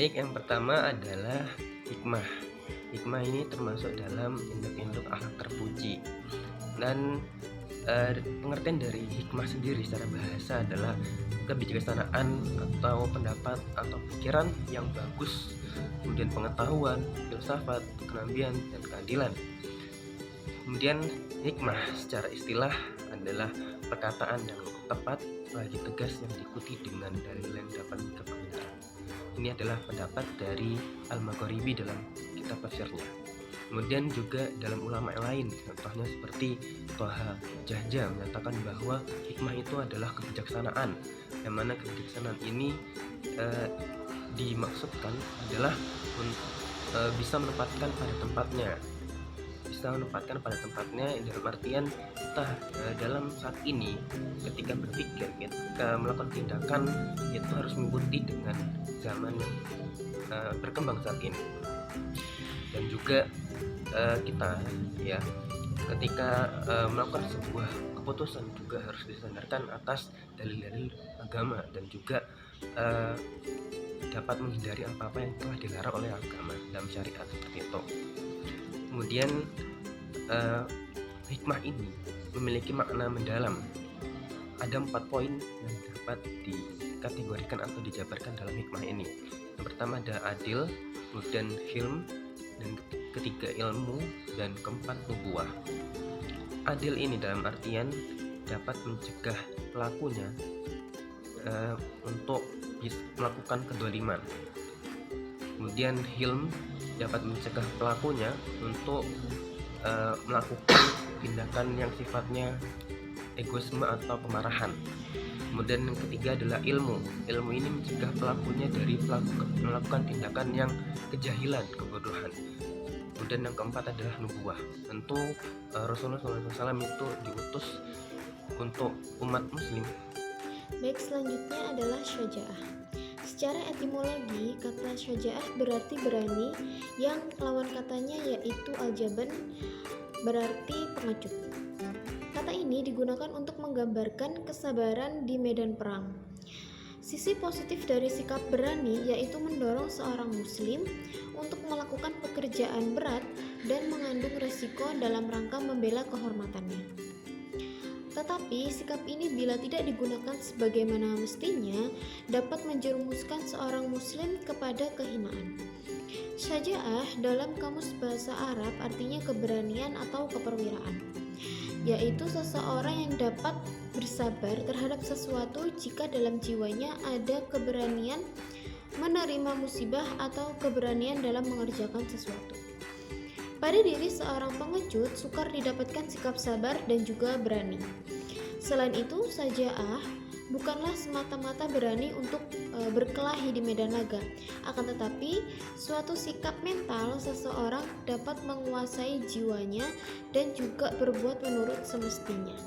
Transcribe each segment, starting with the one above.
Baik, yang pertama adalah hikmah. Hikmah ini termasuk dalam induk-induk akhlak terpuji. Dan pengertian dari hikmah sendiri secara bahasa adalah kebijaksanaan atau pendapat atau pikiran yang bagus, kemudian pengetahuan, filsafat, kenabian, dan keadilan. Kemudian hikmah secara istilah adalah perkataan yang tepat, lagi tegas, yang diikuti dengan dalil yang dapat kebenaran. Ini adalah pendapat dari Al-Maghribi dalam kitab tafsirnya. Kemudian juga dalam ulama yang lain, contohnya seperti Thaha Jahja menyatakan bahwa hikmah itu adalah kebijaksanaan, yang mana kebijaksanaan ini dimaksudkan adalah bisa menempatkan pada tempatnya dalam artian kita dalam saat ini ketika berpikir, ketika melakukan tindakan itu harus mengikuti dengan zaman yang berkembang saat ini. Dan juga kita ya ketika melakukan sebuah keputusan juga harus disandarkan atas dalil-dalil agama dan juga dapat menghindari apa-apa yang telah dilarang oleh agama dalam syariat seperti itu. Kemudian hikmah ini memiliki makna mendalam. Ada 4 poin yang dapat dikategorikan atau dijabarkan dalam hikmah ini. Yang pertama ada adil, kemudian hilm, dan ketiga ilmu, dan keempat nubuwah. Adil ini dalam artian dapat mencegah pelakunya untuk melakukan kedoliman. Kemudian hilm dapat mencegah pelakunya untuk melakukan tindakan yang sifatnya egoisme atau kemarahan. Kemudian yang ketiga adalah ilmu. Ilmu ini mencegah pelakunya dari melakukan tindakan yang kejahilan, kebodohan. Kemudian yang keempat adalah nubuwah. Tentu Rasulullah SAW itu diutus untuk umat muslim. Baik, selanjutnya adalah syaja'ah. Secara etimologi, kata syaja'ah berarti berani, yang lawan katanya yaitu al-jaban, berarti pengecut. Kata ini digunakan untuk menggambarkan kesabaran di medan perang. Sisi positif dari sikap berani yaitu mendorong seorang muslim untuk melakukan pekerjaan berat dan mengandung resiko dalam rangka membela kehormatannya. Tetapi sikap ini bila tidak digunakan sebagaimana mestinya dapat menjerumuskan seorang muslim kepada kehinaan. Syaja'ah dalam kamus bahasa Arab artinya keberanian atau keperwiraan, yaitu seseorang yang dapat bersabar terhadap sesuatu jika dalam jiwanya ada keberanian menerima musibah atau keberanian dalam mengerjakan sesuatu. Pada diri seorang pengecut sukar didapatkan sikap sabar dan juga berani. Selain itu, syaja'ah bukanlah semata-mata berani untuk berkelahi di medan laga, akan tetapi suatu sikap mental seseorang dapat menguasai jiwanya dan juga berbuat menurut semestinya.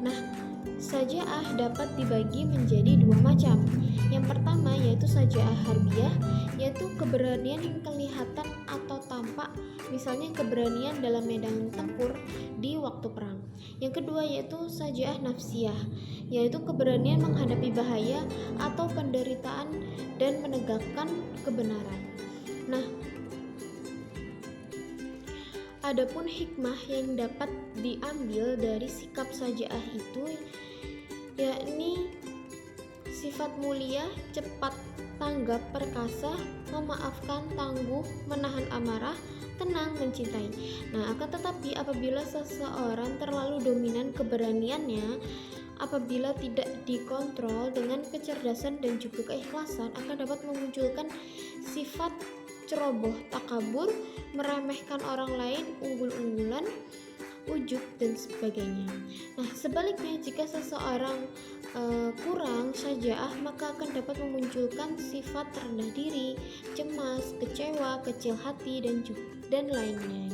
Nah, syaja'ah dapat dibagi menjadi 2 macam. Yang pertama yaitu syaja'ah harbiyah, yaitu keberanian yang kelihatan atau tampak, misalnya keberanian dalam medan tempur di waktu perang. Yang kedua yaitu syaja'ah nafsiyah, yaitu keberanian menghadapi bahaya atau penderitaan dan menegakkan kebenaran. Nah, adapun hikmah yang dapat diambil dari sikap syaja'ah itu yakni sifat mulia, cepat, tanggap, perkasa, memaafkan, tangguh, menahan amarah, tenang, mencintai. Nah, akan tetapi apabila seseorang terlalu dominan keberaniannya, apabila tidak dikontrol dengan kecerdasan dan juga keikhlasan, akan dapat memunculkan sifat ceroboh, takabur, meremehkan orang lain, unggul-unggulan, ujub, dan sebagainya. Nah, sebaliknya jika seseorang kurang syaja'ah, maka akan dapat memunculkan sifat rendah diri, cemas, kecewa, kecil hati, dan lainnya.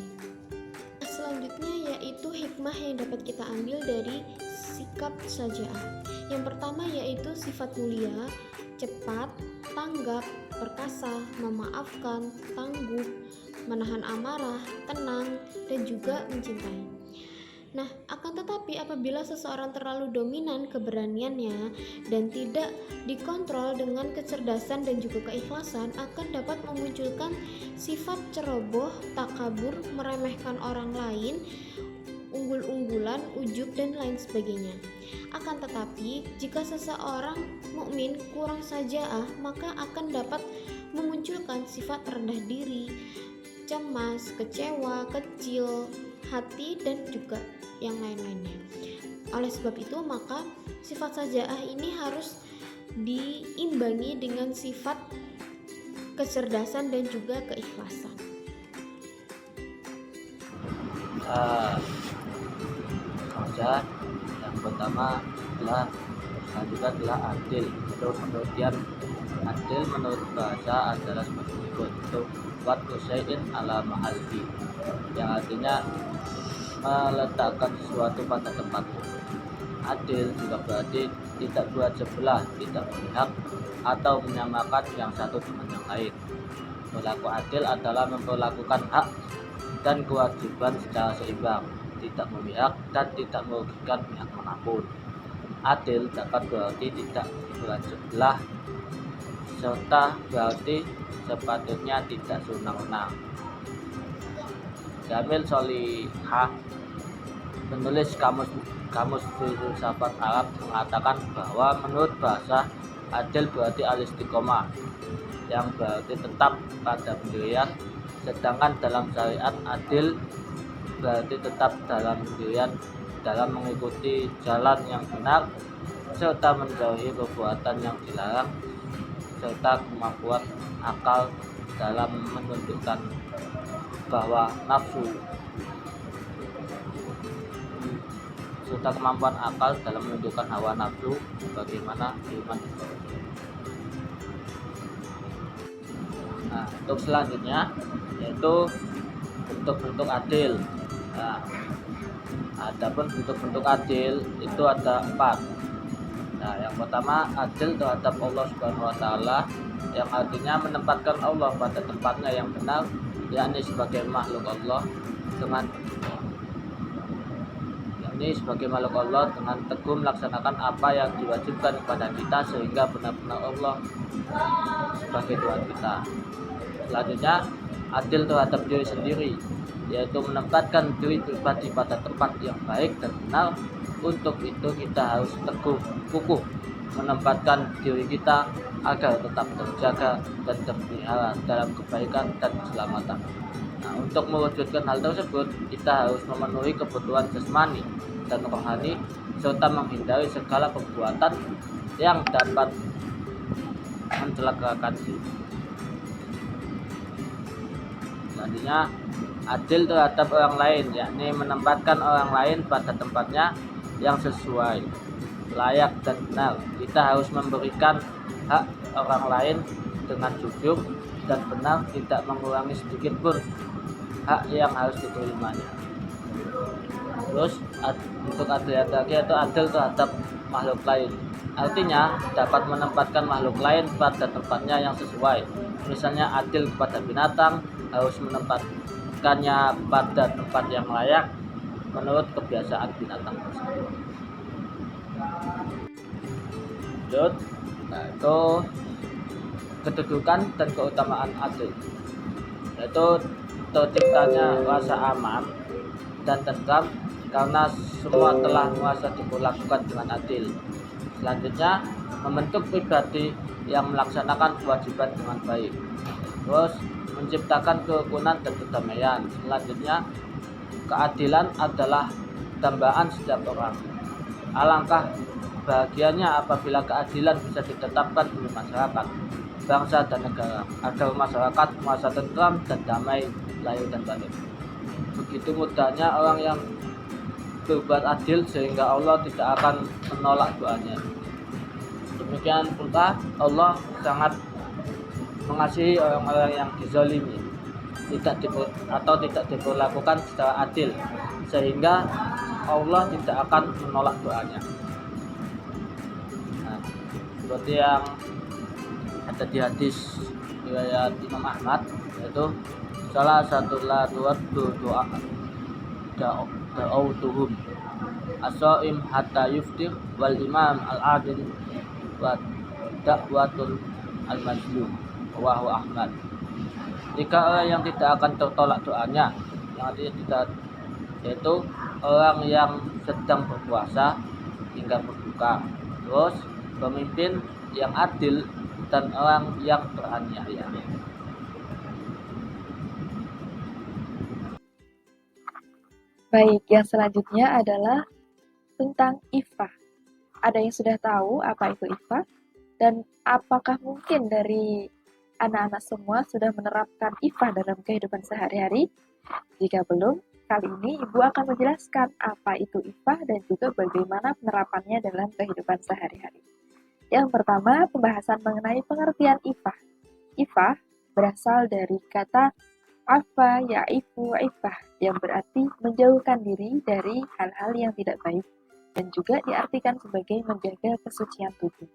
Selanjutnya yaitu hikmah yang dapat kita ambil dari sikap syaja'ah. Yang pertama yaitu sifat mulia, cepat, tanggap, perkasa, memaafkan, tangguh, menahan amarah, tenang, dan juga mencintai. Nah, akan tetapi apabila seseorang terlalu dominan keberaniannya dan tidak dikontrol dengan kecerdasan dan juga keikhlasan, akan dapat memunculkan sifat ceroboh, takabur, meremehkan orang lain, unggul-unggulan, ujub, dan lain sebagainya. Akan tetapi, jika seseorang mukmin kurang sajaah, maka akan dapat memunculkan sifat rendah diri, cemas, kecewa, kecil hati, dan juga yang lain-lainnya. Oleh sebab itu, maka sifat sajaah ini harus diimbangi dengan sifat kecerdasan dan juga keikhlasan. Saja yang pertama adalah adil. Kemudian adil menurut bahasa adalah seperti berikut: untuk buat syai'in ala mahalli, yang artinya meletakkan sesuatu pada tempatnya. Adil juga berarti tidak dua sebelah, tidak memihak atau menyamakan yang satu dengan yang lain. Berlaku adil adalah memperlakukan hak dan kewajiban secara seimbang, tidak memihak dan tidak merugikan pihak manapun. Adil dapat berarti tidak dua sebelah, serta berarti sepatutnya tidak sewenang-wenang. Jamil Solihah, penulis kamus filsafat Arab, mengatakan bahwa menurut bahasa adil berarti al-istiqomah, yang berarti tetap pada pendirian, sedangkan dalam syariat adil berarti tetap dalam pendirian dalam mengikuti jalan yang benar, serta menjauhi perbuatan yang dilarang, serta kemampuan akal dalam menunjukkan bahwa nafsu serta kemampuan akal dalam menunjukkan hawa nafsu bagaimana iman. Nah, untuk selanjutnya yaitu bentuk-bentuk adil. Nah, adapun bentuk-bentuk adil itu ada 4. Nah, yang pertama adil terhadap Allah Subhanahu wa taala, yang artinya menempatkan Allah pada tempatnya yang benar, yakni sebagai makhluk Allah dengan teguh melaksanakan apa yang diwajibkan kepada kita sehingga benar-benar Allah sebagai Tuhan kita. Selanjutnya adil terhadap diri sendiri, yaitu menempatkan diri pribadi pada tempat yang baik dan benar. Untuk itu kita harus kukuh menempatkan diri kita agar tetap terjaga dan terpelihara dalam kebaikan dan keselamatan. Nah, untuk mewujudkan hal tersebut, kita harus memenuhi kebutuhan jasmani dan rohani, serta menghindari segala perbuatan yang dapat mencelakakan diri. Selanjutnya, adil terhadap orang lain, yakni menempatkan orang lain pada tempatnya yang sesuai, layak dan benar. Kita harus memberikan hak orang lain dengan jujur dan benar, tidak mengurangi sedikit pun hak yang harus diterimanya. Terus untuk adil lagi yaitu adil terhadap makhluk lain, artinya dapat menempatkan makhluk lain pada tempatnya yang sesuai. Misalnya adil kepada binatang, harus menempatkannya pada tempat yang layak menurut kebiasaan binatang tersebut. Lanjut, itu kedudukan dan keutamaan adil, yaitu terciptanya rasa aman dan tentram karena semua telah merasa diperlakukan dengan adil. Selanjutnya, membentuk pribadi yang melaksanakan kewajiban dengan baik. Terus, menciptakan kerukunan dan kedamaian. Selanjutnya, keadilan adalah dambaan setiap orang. Alangkah bahagianya apabila keadilan bisa ditetapkan di masyarakat, bangsa dan negara, agar masyarakat merasa tentram dan damai lahir dan batin. Begitu mudahnya orang yang berbuat adil sehingga Allah tidak akan menolak doanya. Demikian pula Allah sangat mengasihi orang-orang yang dizalimi, tidak diperlakukan secara adil, sehingga Allah tidak akan menolak doanya. Nah, seperti yang ada di hadis riwayat Imam Ahmad, yaitu salah satu doa da'autuhum as-shaim hatta yuftir wal imam al-adil wa da'watul al-mazlum rawahu Ahmad. Jika orang yang tidak akan tertolak doanya, yang artinya tidak, yaitu orang yang sedang berpuasa hingga berbuka, terus pemimpin yang adil dan orang yang teraniaya. Baik, yang selanjutnya adalah tentang ifah. Ada yang sudah tahu apa itu ifah? Dan apakah mungkin dari anak-anak semua sudah menerapkan ifah dalam kehidupan sehari-hari? Jika belum, kali ini Ibu akan menjelaskan apa itu ifah dan juga bagaimana penerapannya dalam kehidupan sehari-hari. Yang pertama, pembahasan mengenai pengertian ifah. Ifah berasal dari kata afa ya'ifu ifah yang berarti menjauhkan diri dari hal-hal yang tidak baik dan juga diartikan sebagai menjaga kesucian tubuh.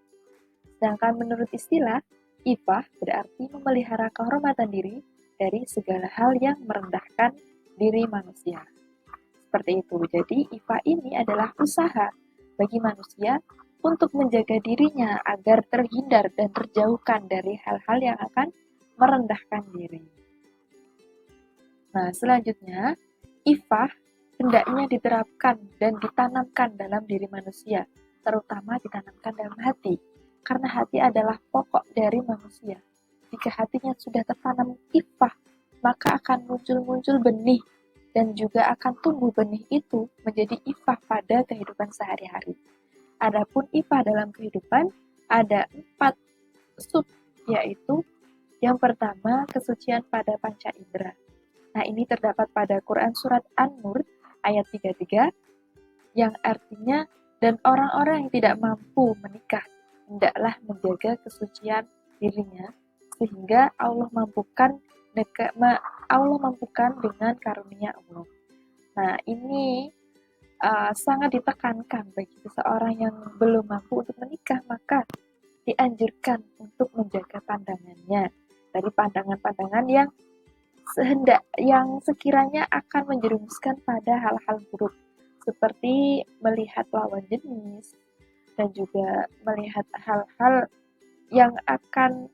Sedangkan menurut istilah, ifah berarti memelihara kehormatan diri dari segala hal yang merendahkan diri manusia. Seperti itu. Jadi, ifah ini adalah usaha bagi manusia untuk menjaga dirinya agar terhindar dan terjauhkan dari hal-hal yang akan merendahkan diri. Nah, selanjutnya, ifah hendaknya diterapkan dan ditanamkan dalam diri manusia, terutama ditanamkan dalam hati, karena hati adalah pokok dari manusia. Jika hatinya sudah tertanam ifah, maka akan muncul benih dan juga akan tumbuh benih itu menjadi ifah pada kehidupan sehari-hari. Adapun ifah dalam kehidupan ada 4 sub, yaitu yang pertama kesucian pada panca indera. Nah, ini terdapat pada Quran Surat An-Nur ayat 33 yang artinya, dan orang-orang yang tidak mampu menikah hendaklah menjaga kesucian dirinya sehingga Allah mampukan dengan karunia Allah. Nah, ini sangat ditekankan bagi seseorang yang belum mampu untuk menikah, maka dianjurkan untuk menjaga pandangannya dari pandangan-pandangan yang sekiranya akan menjerumuskan pada hal-hal buruk seperti melihat lawan jenis dan juga melihat hal-hal yang akan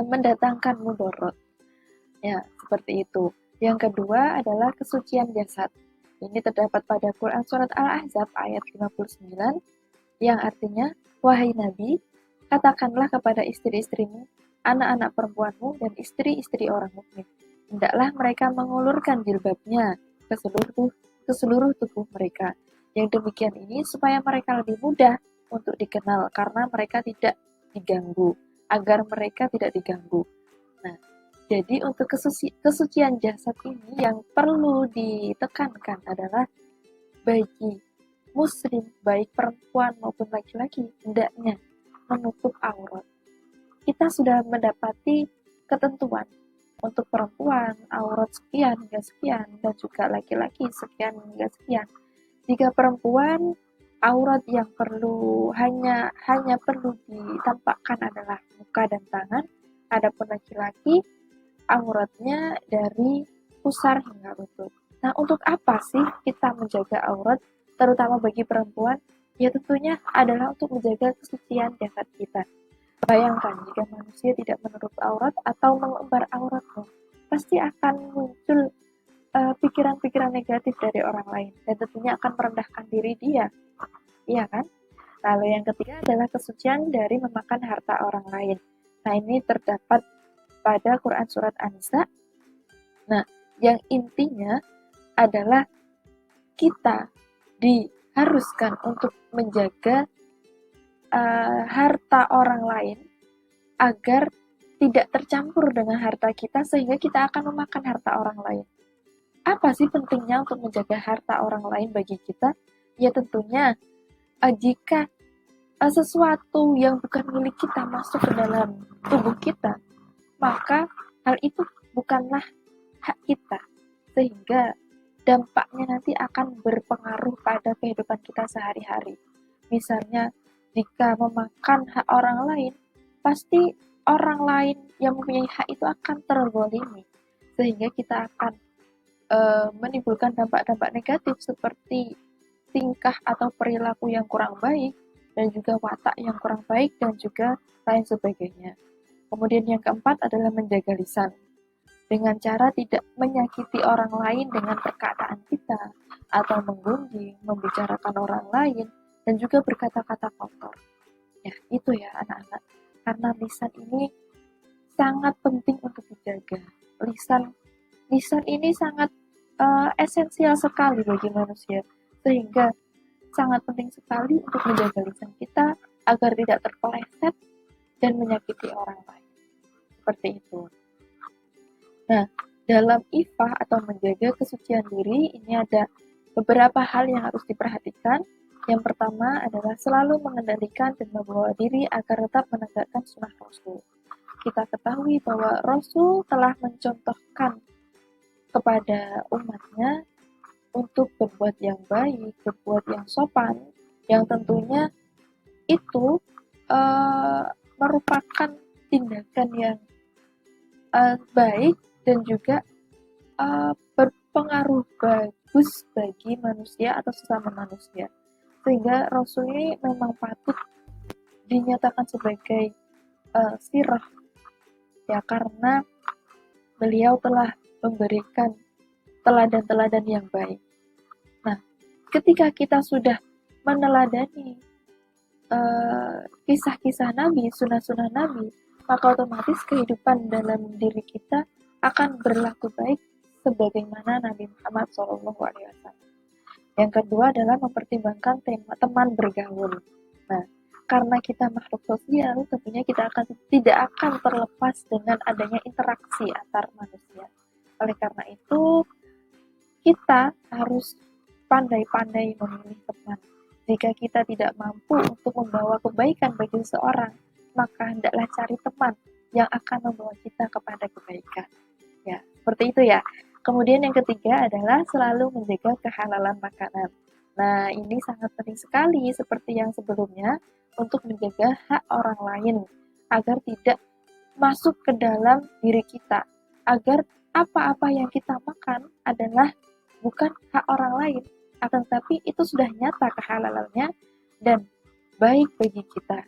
mendatangkan mudarat. Ya, seperti itu. Yang kedua adalah kesucian jasad. Ini terdapat pada Quran Surat Al-Ahzab ayat 59 yang artinya, wahai Nabi, katakanlah kepada istri-istrimu, anak-anak perempuanmu, dan istri-istri orang mukmin, hendaklah mereka mengulurkan jilbabnya ke seluruh tubuh mereka. Yang demikian ini supaya mereka lebih mudah untuk dikenal karena mereka tidak diganggu, agar mereka tidak diganggu. Nah, jadi untuk kesucian jasad ini yang perlu ditekankan adalah bagi muslim, baik perempuan maupun laki-laki, hendaknya menutup aurat. Kita sudah mendapati ketentuan untuk perempuan aurat sekian hingga sekian dan juga laki-laki sekian hingga sekian. Jika perempuan aurat yang hanya perlu ditampakkan adalah muka dan tangan, adapun laki-laki auratnya dari pusar hingga lutut. Nah, untuk apa sih kita menjaga aurat, terutama bagi perempuan? Ya tentunya adalah untuk menjaga kesucian jasad kita. Bayangkan jika manusia tidak menutup aurat atau mengumbar auratnya, pasti akan muncul pikiran-pikiran negatif dari orang lain dan tentunya akan merendahkan diri dia. Iya kan? Lalu yang ketiga adalah kesucian dari memakan harta orang lain. Nah, ini terdapat pada Quran Surat An-Nisa. Nah, yang intinya adalah kita diharuskan untuk menjaga harta orang lain agar tidak tercampur dengan harta kita sehingga kita akan memakan harta orang lain. Apa sih pentingnya untuk menjaga harta orang lain bagi kita? Ya tentunya jika sesuatu yang bukan milik kita masuk ke dalam tubuh kita, maka hal itu bukanlah hak kita, sehingga dampaknya nanti akan berpengaruh pada kehidupan kita sehari-hari. Misalnya, jika memakan hak orang lain, pasti orang lain yang mempunyai hak itu akan terzalimi, sehingga kita akan menimbulkan dampak-dampak negatif seperti tingkah atau perilaku yang kurang baik, dan juga watak yang kurang baik, dan juga lain sebagainya. Kemudian yang keempat adalah menjaga lisan, dengan cara tidak menyakiti orang lain dengan perkataan kita, atau menggunjing, membicarakan orang lain, dan juga berkata-kata kotor. Ya, itu ya anak-anak. Karena lisan ini sangat penting untuk dijaga. Lisan ini sangat esensial sekali bagi manusia, sehingga sangat penting sekali untuk menjaga lisan kita agar tidak terpeleset dan menyakiti orang lain. Seperti itu. Nah, dalam ifah atau menjaga kesucian diri, ini ada beberapa hal yang harus diperhatikan. Yang pertama adalah selalu mengendalikan dan membawa diri agar tetap menegakkan sunnah Rasul. Kita ketahui bahwa Rasul telah mencontohkan kepada umatnya untuk berbuat yang baik, berbuat yang sopan, yang tentunya itu merupakan tindakan yang baik dan juga berpengaruh bagus bagi manusia atau sesama manusia. Sehingga Rasul ini memang patut dinyatakan sebagai sirah, ya, karena beliau telah memberikan teladan-teladan yang baik. Nah, ketika kita sudah meneladani kisah-kisah Nabi, sunnah-sunnah Nabi, maka otomatis kehidupan dalam diri kita akan berlaku baik sebagaimana Nabi Muhammad SAW. Yang kedua adalah mempertimbangkan tema teman bergaul. Nah, karena kita makhluk sosial, tentunya kita tidak akan terlepas dengan adanya interaksi antar manusia. Oleh karena itu, kita harus pandai-pandai memilih teman. Jika kita tidak mampu untuk membawa kebaikan bagi seseorang, maka hendaklah cari teman yang akan membawa kita kepada kebaikan. Ya, seperti itu ya. Kemudian yang ketiga adalah selalu menjaga kehalalan makanan. Nah, ini sangat penting sekali seperti yang sebelumnya untuk menjaga hak orang lain agar tidak masuk ke dalam diri kita. Agar apa-apa yang kita makan adalah bukan hak orang lain, akan tetapi itu sudah nyata kehalalannya dan baik bagi kita.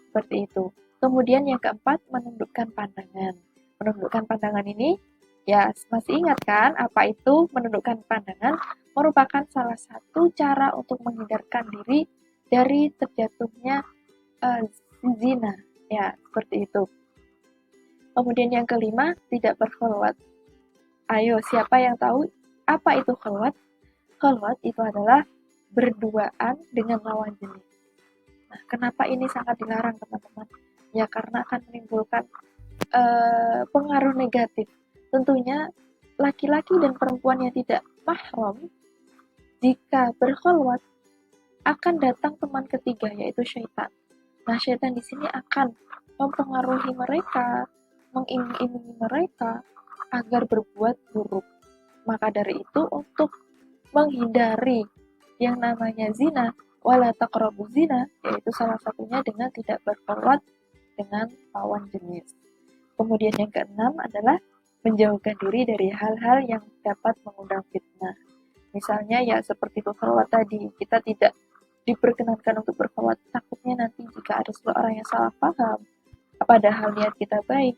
Seperti itu. Kemudian yang keempat, menundukkan pandangan. Menundukkan pandangan ini, ya masih ingat kan apa itu menundukkan pandangan? Merupakan salah satu cara untuk menghindarkan diri dari terjatuhnya zina. Ya, seperti itu. Kemudian yang kelima, tidak berkholwat. Ayo, siapa yang tahu apa itu kholwat? Kholwat itu adalah berduaan dengan lawan jenis. Nah, kenapa ini sangat dilarang, teman-teman? Ya, karena akan menimbulkan pengaruh negatif. Tentunya laki-laki dan perempuan yang tidak mahram, jika berkholwat akan datang teman ketiga, yaitu syaitan. Nah, syaitan di sini akan mempengaruhi mereka, mengiming-imingi mereka agar berbuat buruk. Maka dari itu, untuk menghindari yang namanya zina, wala taqrabu zina, yaitu salah satunya dengan tidak berkholwat dengan lawan jenis. Kemudian yang keenam adalah menjauhkan diri dari hal-hal yang dapat mengundang fitnah. Misalnya ya seperti berkholwat tadi, kita tidak diperkenankan untuk berkholwat, takutnya nanti jika ada seseorang yang salah paham, padahal niat kita baik,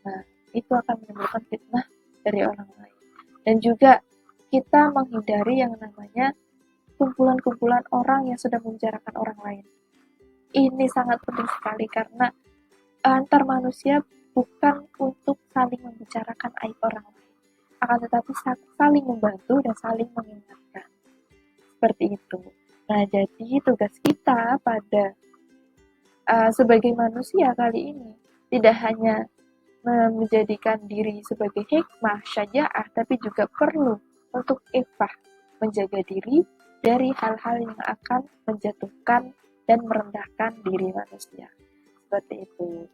nah itu akan menimbulkan fitnah dari orang lain. Dan juga kita menghindari yang namanya kumpulan-kumpulan orang yang sudah membicarakan orang lain. Ini sangat penting sekali karena antar manusia bukan untuk saling membicarakan aib orang lain, akan tetapi saling membantu dan saling mengingatkan. Seperti itu. Nah, jadi tugas kita pada sebagai manusia kali ini tidak hanya menjadikan diri sebagai hikmah, syaja'ah, tapi juga perlu untuk ifah, menjaga diri dari hal-hal yang akan menjatuhkan dan merendahkan diri manusia. Seperti itu.